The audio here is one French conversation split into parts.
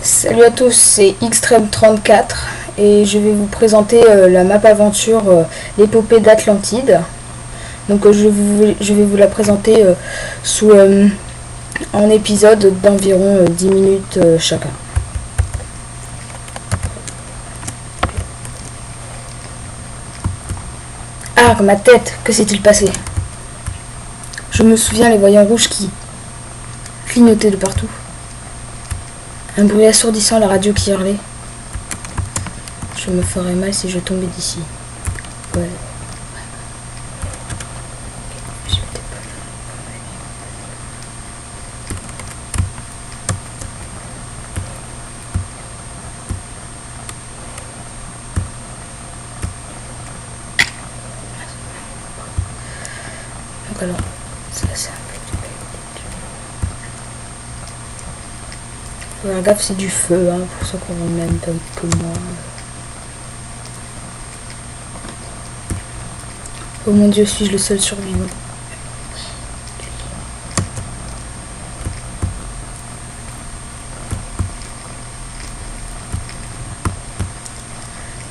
Salut à tous, c'est Xtreme34 et je vais vous présenter la map aventure l'épopée d'Atlantide. Donc je vais vous la présenter en épisode d'environ 10 minutes chacun. Ah, ma tête, que s'est-il passé? Je me souviens les voyants rouges qui clignotaient de partout. Un bruit assourdissant, la radio qui hurlait. Je me ferais mal si je tombais d'ici. Ouais. Donc alors, ça c'est un peu... Faut faire gaffe, c'est du feu, hein, pour ceux qui ont le même bug que moi. Oh mon Dieu, suis-je le seul survivant?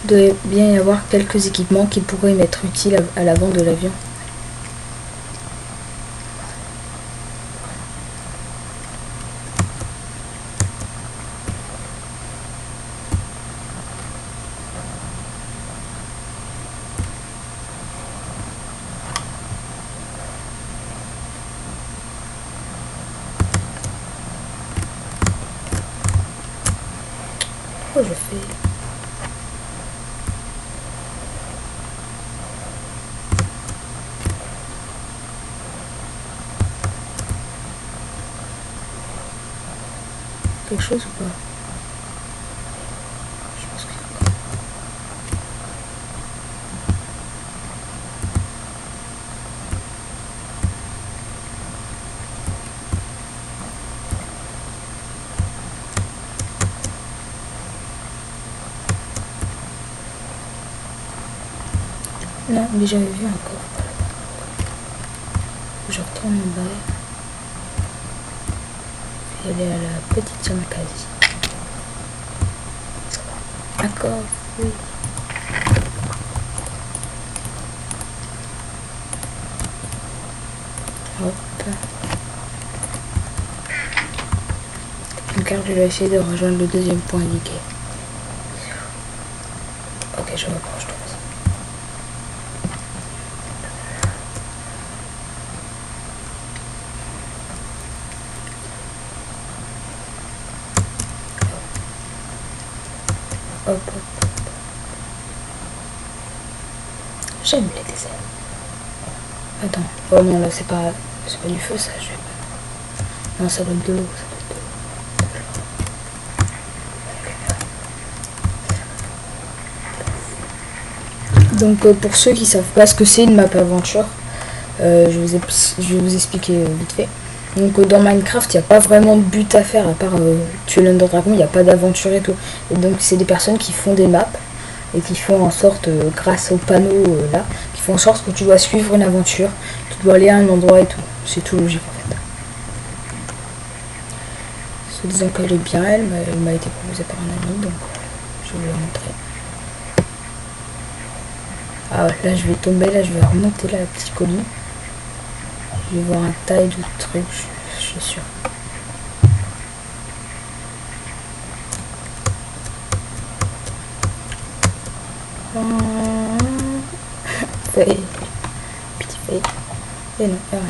Il doit bien y avoir quelques équipements qui pourraient m'être utiles à l'avant de l'avion. Oh, je fais... quelque chose ou pas? Je pense que... Non, mais j'avais vu un coffre. Je retourne en bas. Et aller à la petite Yamakasi. Un coffre, oui. Hop. Donc je vais essayer de rejoindre le deuxième point indiqué. Ok, je m'approche de ça. Hop, hop. J'aime les déserts. Attends. Oh non, là c'est pas du feu ça. Je vais pas... Non, ça doit être de l'eau. Donc pour ceux qui savent pas ce que c'est une map aventure, je vais vous expliquer vite fait. Donc dans Minecraft, il n'y a pas vraiment de but à faire à part tuer l'Under Dragon, il n'y a pas d'aventure et tout. Et donc c'est des personnes qui font des maps et qui font en sorte, grâce au panneau là, qui font en sorte que tu dois suivre une aventure, tu dois aller à un endroit et tout. C'est tout logique en fait. Se disant qu'elle est bien, elle m'a été proposée par un ami, donc je vais vous la montrer. Ah là je vais tomber, là je vais remonter la petite colline. Je vais voir un tas de trucs, je suis sûre. Feuille. Petit feuille. Et non, rien.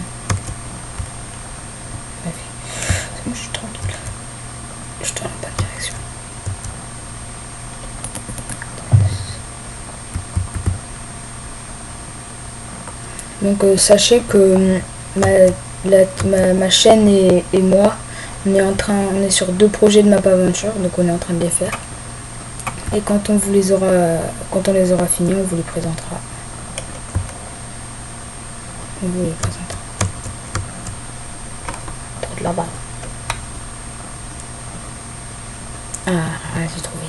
Bref. Moi je suis tranquille. Je tourne en bonne direction. Donc sachez que ma chaîne et moi, on est sur 2 projets de map aventure, donc on est en train de les faire. Et quand on les aura finis, on vous les présentera. On vous les présentera. Trop de là-bas. Ah, j'ai trouvé.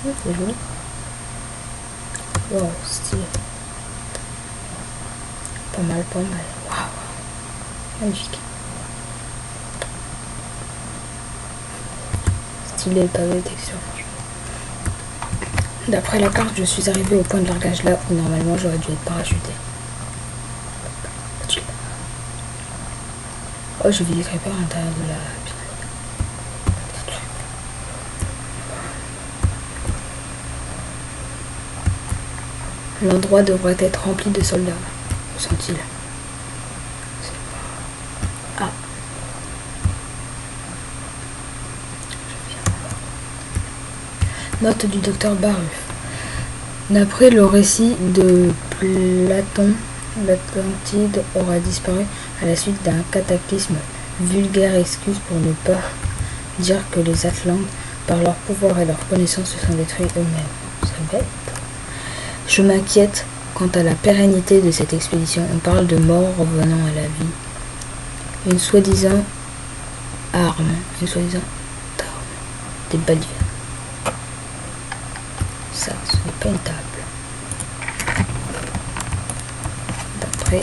C'est joli. Wow, stylé. Pas mal, pas mal. Waouh. Magnifique. stylé le pavé, texture. D'après la carte, je suis arrivé au point de largage là où normalement j'aurais dû être parachuté. Oh, j'ai vu des creepers à l'intérieur de la pyramide. L'endroit devrait être rempli de soldats, me semble-t-il. Ah. Note du docteur Baruf. D'après le récit de Platon, l'Atlantide aura disparu à la suite d'un cataclysme. Vulgaire excuse pour ne pas dire que les Atlantes, par leur pouvoir et leur connaissance, se sont détruits eux-mêmes. C'est bête. Je m'inquiète quant à la pérennité de cette expédition. On parle de morts revenant à la vie. Une soi-disant arme. Des balivernes. Ça, ce n'est pas une table. D'après...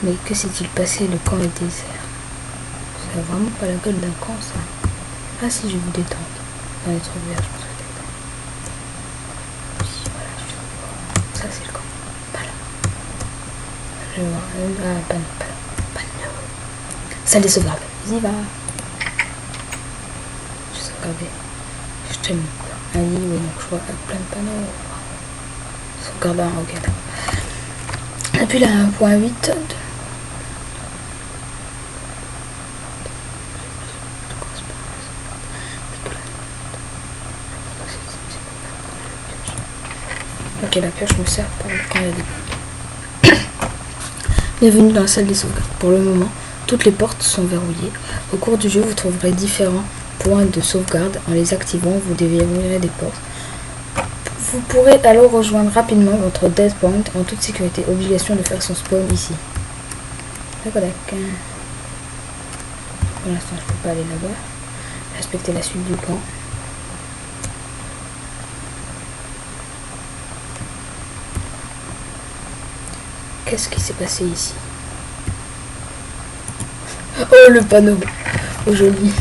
Mais que s'est-il passé? Le camp est désert. Ça a vraiment pas la gueule d'un camp, ça. Ah si, je vais vous détendre. Dans les trucs verts, je pense que oui, voilà, je vais voir. Ça, c'est le camp. Pas là. Je vais voir. Ah, pas là. Salle des sauvegardes. Y va. Je vais sauvegarder. Je t'aime. Un lit, oui, donc je vois plein de panneaux. Sauvegarde un, ok, d'accord. Et puis là, 1.8. Ok, la pioche me sert pour quand il y a des... Bienvenue dans la salle des sauvegardes. Pour le moment, toutes les portes sont verrouillées. Au cours du jeu, vous trouverez différents points de sauvegarde. En les activant, vous déverrouillerez des portes. Vous pourrez alors rejoindre rapidement votre dead point en toute sécurité. Obligation de faire son spawn ici. D'accord. Pour l'instant, je peux pas aller là-bas. Respecter la suite du camp. Qu'est-ce qui s'est passé ici? Oh, le panneau. Oh, joli.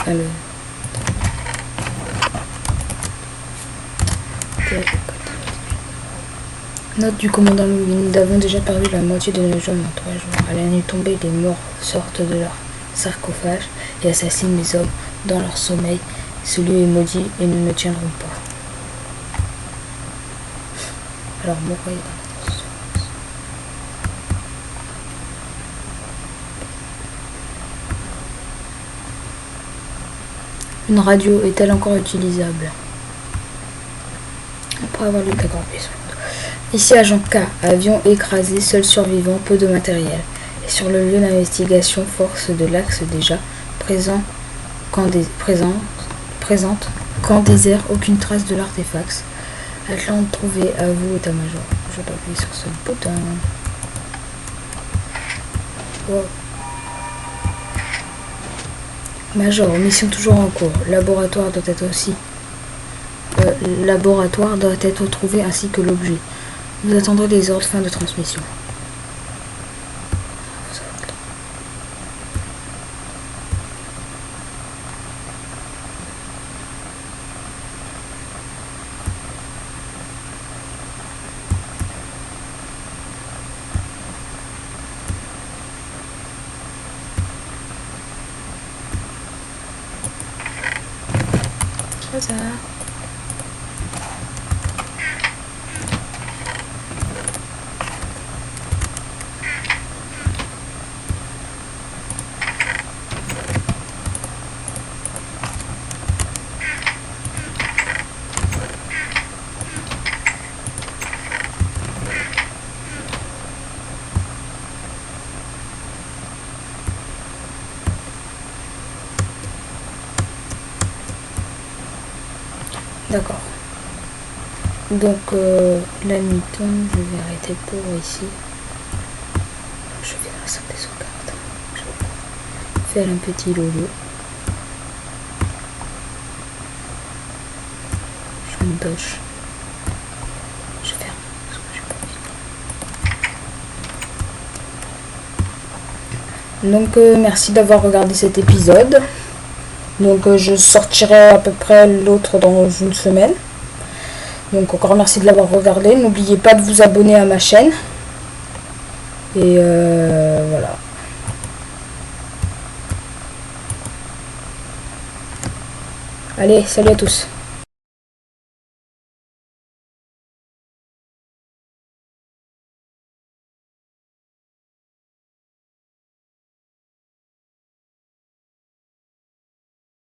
Alors. Note du commandant Louis. Nous avons déjà perdu la moitié de nos hommes en 3 jours. À la nuit tombée, les morts sortent de leur sarcophage et assassinent les hommes dans leur sommeil. Ce lieu est maudit et nous ne tiendrons pas. Alors, mourrez. Une radio est-elle encore utilisable? Après avoir lu d'accord. Ici, agent K, avion écrasé, seul survivant, peu de matériel. Et sur le lieu d'investigation, force de l'axe déjà présente, camp désert, aucune trace de l'artefact. Atlante trouvé, à vous, état-major. Je dois appuyer sur ce bouton. Wow. Major, mission toujours en cours. Laboratoire doit être trouvé ainsi que l'objet. Vous attendrez les ordres, fin de transmission. Ça. D'accord. Donc la nuit tombe, je vais arrêter pour ici. Je vais dans la salle des sauvegardes. Je vais faire un petit lolo. Doge. Je vais faire. Donc merci d'avoir regardé cet épisode. Donc je sortirai à peu près l'autre dans une semaine. Donc encore merci de l'avoir regardé. N'oubliez pas de vous abonner à ma chaîne. Et voilà. Allez, salut à tous.